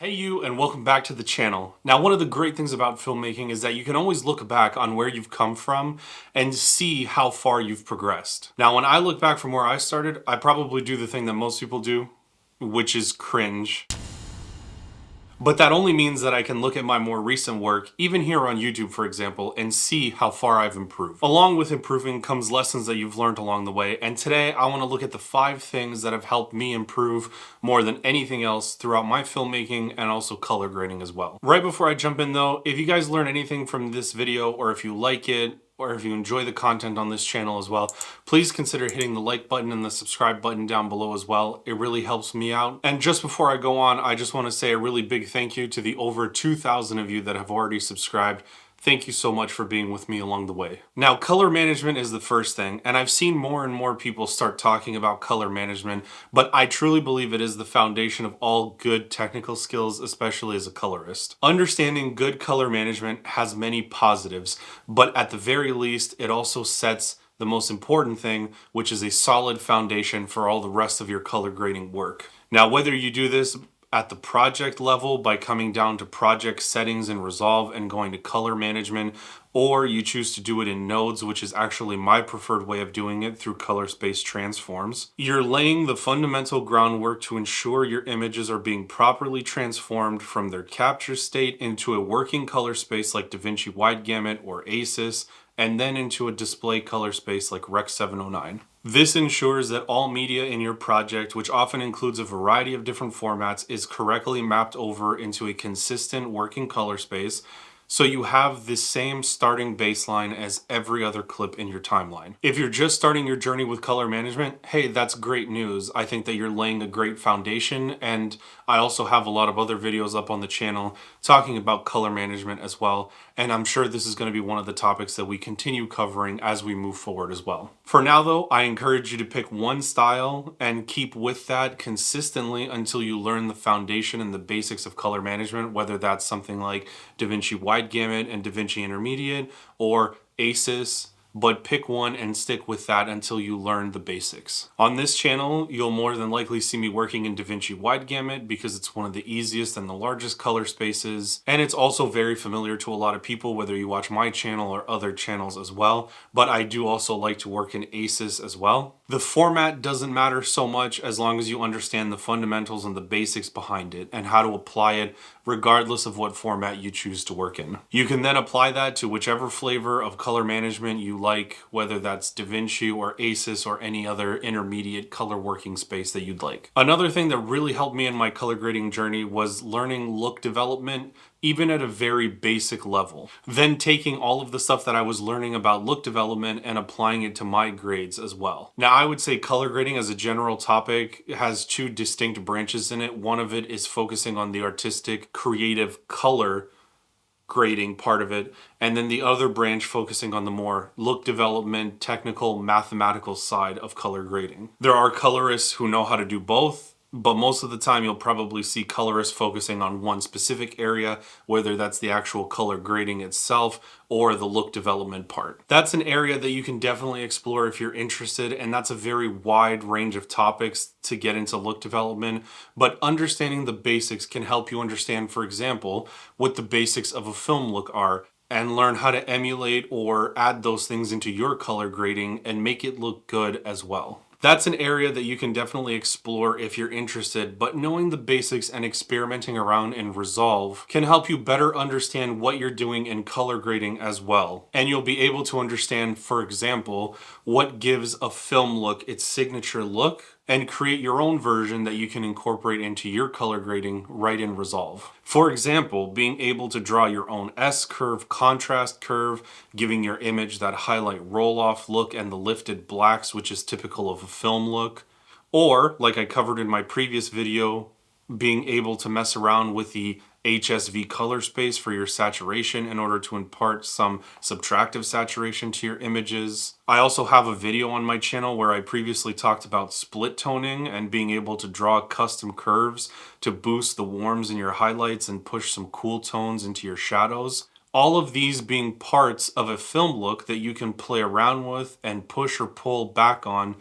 Hey you, and welcome back to the channel. Now, one of the great things about filmmaking is that you can always look back on where you've come from and see how far you've progressed. Now, when I look back from where I started, I probably do the thing that most people do, which is cringe. But that only means that I can look at my more recent work, even here on YouTube for example, and see how far I've improved. Along with improving comes lessons that you've learned along the way, and today I want to look at the 5 things that have helped me improve more than anything else throughout my filmmaking and also color grading as well. Right before I jump in though, if you guys learn anything from this video, or if you like it, or if you enjoy the content on this channel as well, please consider hitting the like button and the subscribe button down below as well. It really helps me out. And just before I go on, I just want to say a really big thank you to the over 2,000 of you that have already subscribed. Thank you so much for being with me along the way. Now, color management is the first thing, and I've seen more and more people start talking about color management, but I truly believe it is the foundation of all good technical skills, especially as a colorist. Understanding good color management has many positives, but at the very least, it also sets the most important thing, which is a solid foundation for all the rest of your color grading work. Now, whether you do this at the project level by coming down to project settings and resolve and going to color management, or you choose to do it in nodes, which is actually my preferred way of doing it through color space transforms. You're laying the fundamental groundwork to ensure your images are being properly transformed from their capture state into a working color space like DaVinci Wide Gamut or ACES, and then into a display color space like Rec. 709. This ensures that all media in your project, which often includes a variety of different formats, is correctly mapped over into a consistent working color space, so you have the same starting baseline as every other clip in your timeline. If you're just starting your journey with color management, hey, that's great news. I think that you're laying a great foundation, and I also have a lot of other videos up on the channel talking about color management as well, and I'm sure this is going to be one of the topics that we continue covering as we move forward as well. For now though, I encourage you to pick one style and keep with that consistently until you learn the foundation and the basics of color management, whether that's something like DaVinci Wide Gamut and DaVinci Intermediate or ACES, but pick one and stick with that until you learn the basics. On this channel, you'll more than likely see me working in DaVinci Wide Gamut because it's one of the easiest and the largest color spaces, and it's also very familiar to a lot of people, whether you watch my channel or other channels as well, but I do also like to work in ACES as well. The format doesn't matter so much as long as you understand the fundamentals and the basics behind it and how to apply it regardless of what format you choose to work in. You can then apply that to whichever flavor of color management you like, whether that's DaVinci or ACES or any other intermediate color working space that you'd like. Another thing that really helped me in my color grading journey was learning look development, even at a very basic level. Then taking all of the stuff that I was learning about look development and applying it to my grades as well. Now, I would say color grading as a general topic has 2 distinct branches in it. One of it is focusing on the artistic, creative color grading part of it, and then the other branch focusing on the more look development, technical, mathematical side of color grading. There are colorists who know how to do both, but most of the time you'll probably see colorists focusing on one specific area, whether that's the actual color grading itself or the look development part. That's an area that you can definitely explore if you're interested, and that's a very wide range of topics to get into look development, but understanding the basics can help you understand, for example, what the basics of a film look are, and learn how to emulate or add those things into your color grading and make it look good as well. That's an area that you can definitely explore if you're interested, but knowing the basics and experimenting around in Resolve can help you better understand what you're doing in color grading as well. And you'll be able to understand, for example, what gives a film look its signature look, and create your own version that you can incorporate into your color grading right in Resolve. For example, being able to draw your own S-curve, contrast curve, giving your image that highlight roll-off look and the lifted blacks, which is typical of a film look. Or, like I covered in my previous video, being able to mess around with the HSV color space for your saturation in order to impart some subtractive saturation to your images. I also have a video on my channel where I previously talked about split toning and being able to draw custom curves to boost the warms in your highlights and push some cool tones into your shadows. All of these being parts of a film look that you can play around with and push or pull back on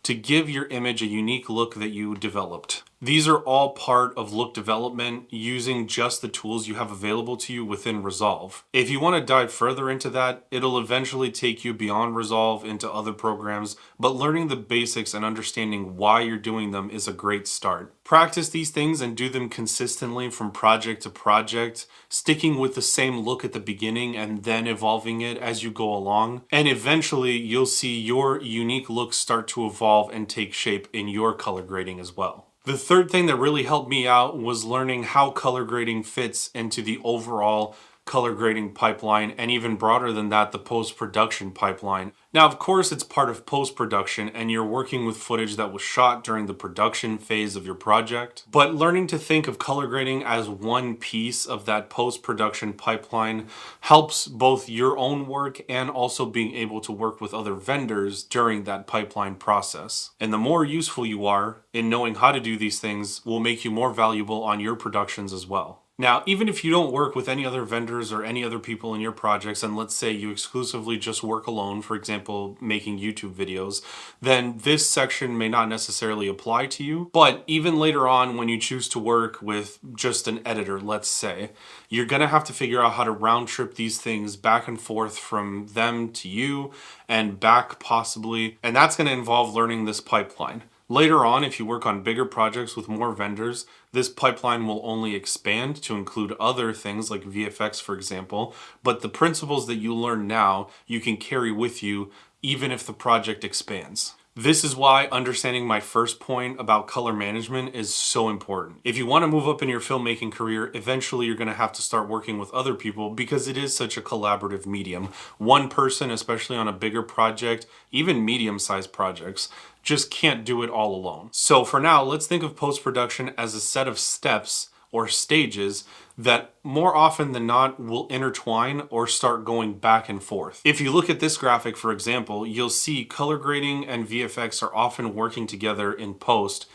to give your image a unique look that you developed. These are all part of look development using just the tools you have available to you within Resolve. If you want to dive further into that, it'll eventually take you beyond Resolve into other programs, but learning the basics and understanding why you're doing them is a great start. Practice these things and do them consistently from project to project, sticking with the same look at the beginning and then evolving it as you go along. And eventually you'll see your unique looks start to evolve and take shape in your color grading as well. The third thing that really helped me out was learning how color grading fits into the overall color grading pipeline, and even broader than that, the post-production pipeline. Now, of course, it's part of post-production and you're working with footage that was shot during the production phase of your project, but learning to think of color grading as one piece of that post-production pipeline helps both your own work and also being able to work with other vendors during that pipeline process. And the more useful you are in knowing how to do these things will make you more valuable on your productions as well. Now, even if you don't work with any other vendors or any other people in your projects, and let's say you exclusively just work alone, for example, making YouTube videos, then this section may not necessarily apply to you. But even later on, when you choose to work with just an editor, let's say, you're gonna have to figure out how to round trip these things back and forth from them to you and back possibly, and that's gonna involve learning this pipeline. Later on, if you work on bigger projects with more vendors, this pipeline will only expand to include other things like VFX, for example, but the principles that you learn now, you can carry with you even if the project expands. This is why understanding my first point about color management is so important. If you want to move up in your filmmaking career, eventually you're going to have to start working with other people because it is such a collaborative medium. One person, especially on a bigger project, even medium-sized projects, just can't do it all alone. So for now, let's think of post-production as a set of steps or stages that more often than not will intertwine or start going back and forth. If you look at this graphic, for example, you'll see color grading and VFX are often working together in post,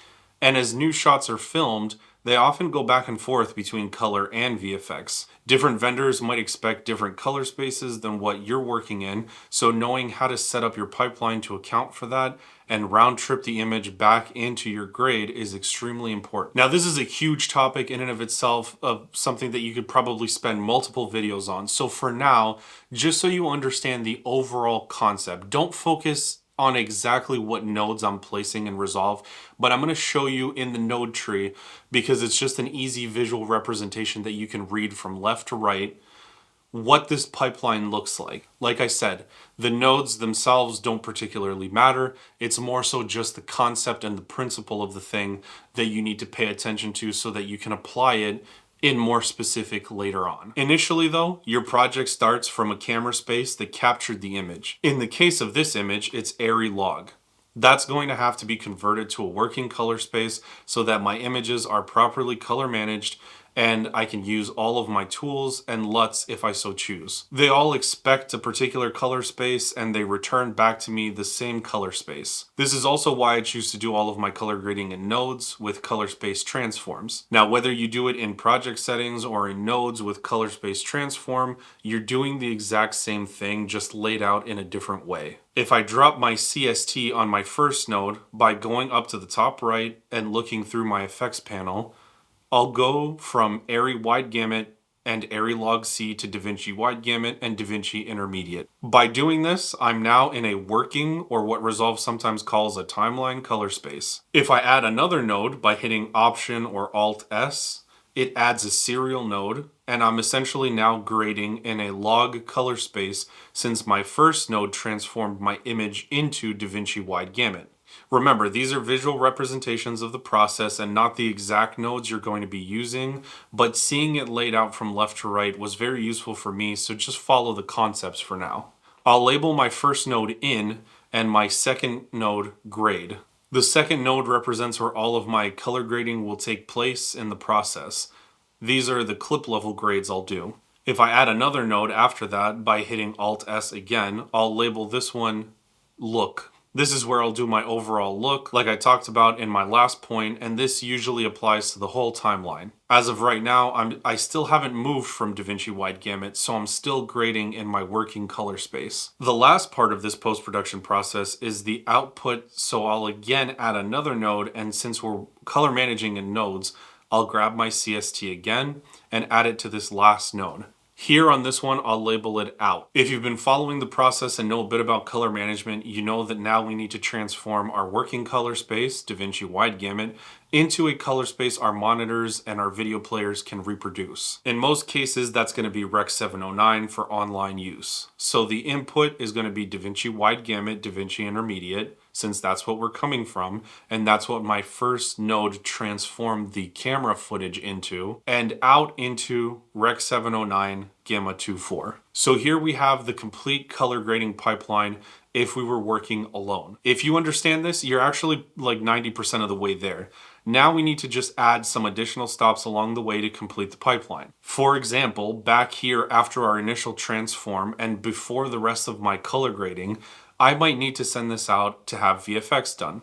and as new shots are filmed, they often go back and forth between color and VFX. Different vendors might expect different color spaces than what you're working in, so knowing how to set up your pipeline to account for that and round trip the image back into your grade is extremely important. Now, this is a huge topic in and of itself, of something that you could probably spend multiple videos on. So for now, just so you understand the overall concept, don't focus on exactly what nodes I'm placing in Resolve, but I'm going to show you in the node tree because it's just an easy visual representation that you can read from left to right what this pipeline looks like. Like I said, the nodes themselves don't particularly matter. It's more so just the concept and the principle of the thing that you need to pay attention to so that you can apply it in more specific later on. Initially though, your project starts from a camera space that captured the image. In the case of this image, it's airy log. That's going to have to be converted to a working color space so that my images are properly color managed and I can use all of my tools and LUTs if I so choose. They all expect a particular color space and they return back to me the same color space. This is also why I choose to do all of my color grading in nodes with color space transforms. Now, whether you do it in project settings or in nodes with color space transform, you're doing the exact same thing, just laid out in a different way. If I drop my CST on my first node by going up to the top right and looking through my effects panel, I'll go from Airy Wide Gamut and Airy Log C to DaVinci Wide Gamut and DaVinci Intermediate. By doing this, I'm now in a working, or what Resolve sometimes calls a timeline, color space. If I add another node by hitting Option or Alt S, it adds a serial node, and I'm essentially now grading in a log color space since my first node transformed my image into DaVinci Wide Gamut. Remember, these are visual representations of the process and not the exact nodes you're going to be using, but seeing it laid out from left to right was very useful for me, so just follow the concepts for now. I'll label my first node in and my second node grade. The second node represents where all of my color grading will take place in the process. These are the clip level grades I'll do. If I add another node after that by hitting Alt S again, I'll label this one Look. This is where I'll do my overall look, like I talked about in my last point, and this usually applies to the whole timeline. As of right now, I still haven't moved from DaVinci Wide Gamut, so I'm still grading in my working color space. The last part of this post-production process is the output, so I'll again add another node, and since we're color managing in nodes, I'll grab my CST again and add it to this last node. Here on this one, I'll label it out. If you've been following the process and know a bit about color management, you know that now we need to transform our working color space, DaVinci Wide Gamut, into a color space our monitors and our video players can reproduce. In most cases, that's going to be Rec. 709 for online use. So the input is going to be DaVinci Wide Gamut, DaVinci Intermediate, since that's what we're coming from, and that's what my first node transformed the camera footage into, and out into Rec. 709 Gamma 2.4. So here we have the complete color grading pipeline if we were working alone. If you understand this, you're actually like 90% of the way there. Now we need to just add some additional stops along the way to complete the pipeline. For example, back here after our initial transform and before the rest of my color grading, I might need to send this out to have VFX done.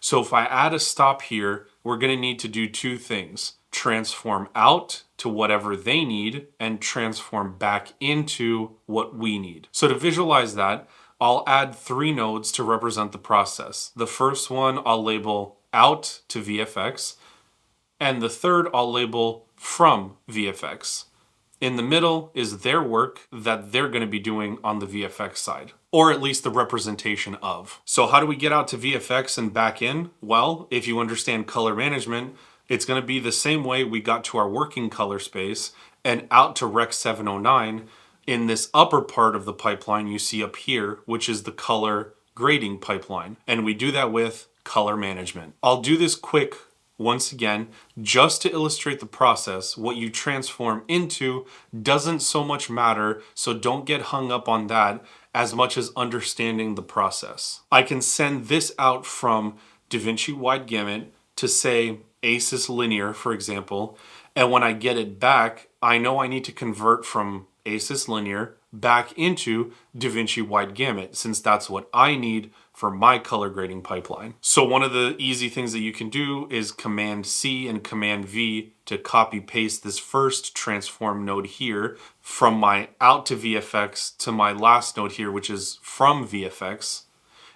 So if I add a stop here, we're going to need to do two things. Transform out to whatever they need and transform back into what we need. So to visualize that, I'll add 3 nodes to represent the process. The first one I'll label out to VFX, and the third I'll label from VFX. In the middle is their work that they're going to be doing on the VFX side, or at least the representation of. So how do we get out to VFX and back in? Well, if you understand color management, it's going to be the same way we got to our working color space and out to Rec. 709 in this upper part of the pipeline you see up here, which is the color grading pipeline. And we do that with color management. I'll do this quick once again, just to illustrate the process. What you transform into doesn't so much matter, so don't get hung up on that as much as understanding the process. I can send this out from DaVinci Wide Gamut to say ACES Linear, for example, and when I get it back, I know I need to convert from ACES Linear back into DaVinci Wide Gamut, since that's what I need for my color grading pipeline. So one of the easy things that you can do is Command C and Command V to copy paste this first transform node here from my out to VFX to my last node here, which is from VFX.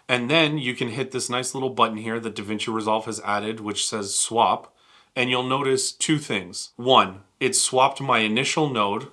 And then you can hit this nice little button here that DaVinci Resolve has added, which says swap. And you'll notice 2 things. 1, it swapped my initial node.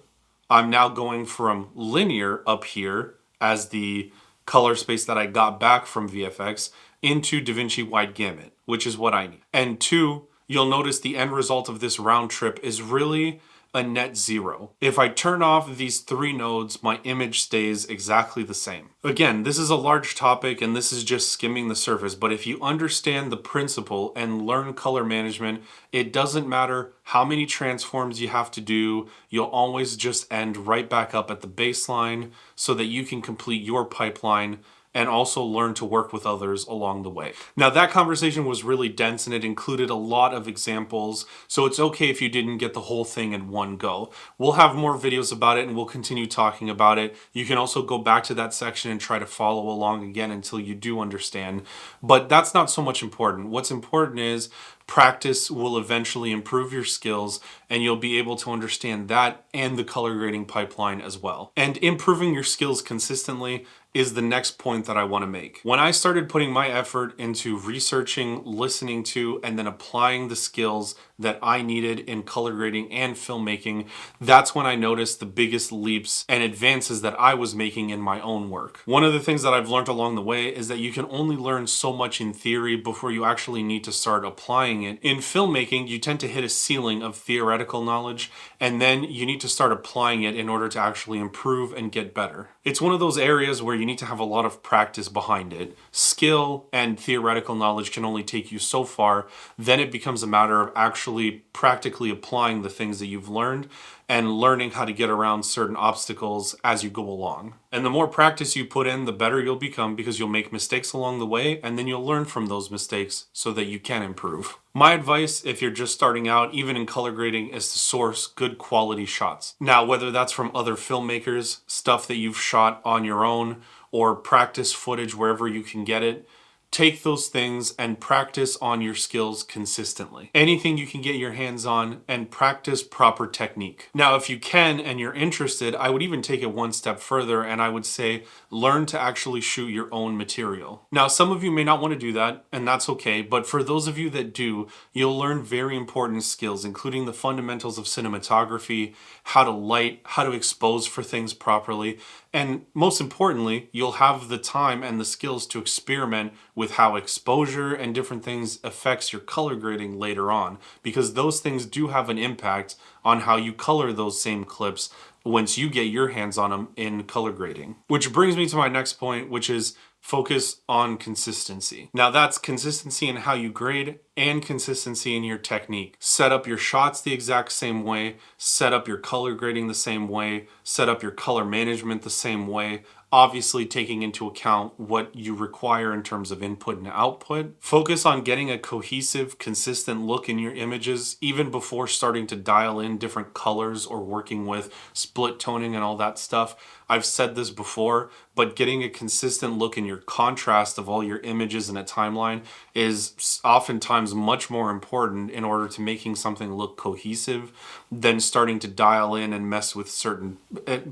I'm now going from linear up here as the color space that I got back from VFX into DaVinci Wide Gamut, which is what I need. And 2, you'll notice the end result of this round trip is really a net 0. If I turn off these 3 nodes, my image stays exactly the same. Again, this is a large topic and this is just skimming the surface, but if you understand the principle and learn color management, it doesn't matter how many transforms you have to do, you'll always just end right back up at the baseline so that you can complete your pipeline and also learn to work with others along the way. Now that conversation was really dense and it included a lot of examples, so it's okay if you didn't get the whole thing in one go. We'll have more videos about it and we'll continue talking about it. You can also go back to that section and try to follow along again until you do understand, but that's not so much important. What's important is practice will eventually improve your skills and you'll be able to understand that and the color grading pipeline as well. And improving your skills consistently is the next point that I want to make. When I started putting my effort into researching, listening to, and then applying the skills that I needed in color grading and filmmaking, that's when I noticed the biggest leaps and advances that I was making in my own work. One of the things that I've learned along the way is that you can only learn so much in theory before you actually need to start applying it. In filmmaking, you tend to hit a ceiling of theoretical knowledge, and then you need to start applying it in order to actually improve and get better. It's one of those areas where you need to have a lot of practice behind it. Skill and theoretical knowledge can only take you so far. Then it becomes a matter of actually practically applying the things that you've learned and learning how to get around certain obstacles as you go along. And the more practice you put in, the better you'll become, because you'll make mistakes along the way and then you'll learn from those mistakes so that you can improve. My advice, if you're just starting out, even in color grading, is to source good quality shots. Now, whether that's from other filmmakers, stuff that you've shot on your own, or practice footage wherever you can get it, take those things and practice on your skills consistently. Anything you can get your hands on, and practice proper technique. Now, if you can and you're interested, I would even take it one step further and I would say learn to actually shoot your own material. Now, some of you may not want to do that, and that's okay, but for those of you that do, you'll learn very important skills, including the fundamentals of cinematography, how to light, how to expose for things properly, and most importantly, you'll have the time and the skills to experiment with how exposure and different things affects your color grading later on, because those things do have an impact on how you color those same clips once you get your hands on them in color grading. Which brings me to my next point, which is focus on consistency. Now that's consistency in how you grade and consistency in your technique. Set up your shots the exact same way, set up your color grading the same way, set up your color management the same way, obviously taking into account what you require in terms of input and output. Focus on getting a cohesive, consistent look in your images, even before starting to dial in different colors or working with split toning and all that stuff. I've said this before, but getting a consistent look in your contrast of all your images in a timeline is oftentimes much more important in order to making something look cohesive than starting to dial in and mess with certain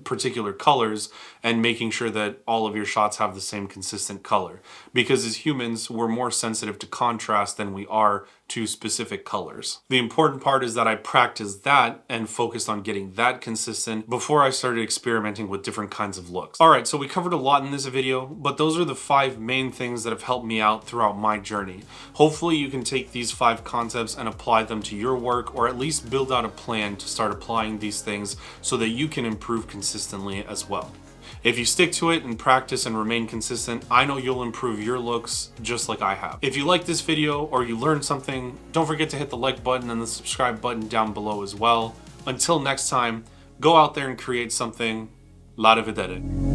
particular colors and making sure that all of your shots have the same consistent color. Because as humans, we're more sensitive to contrast than we are to specific colors. The important part is that I practiced that and focused on getting that consistent before I started experimenting with different kinds of looks. All right, so we covered a lot in this video, but those are the 5 main things that have helped me out throughout my journey. Hopefully you can take these 5 concepts and apply them to your work, or at least build out a plan to start applying these things so that you can improve consistently as well. If you stick to it and practice and remain consistent, I know you'll improve your looks just like I have. If you like this video or you learned something, don't forget to hit the like button and the subscribe button down below as well. Until next time, go out there and create something. La de vedere.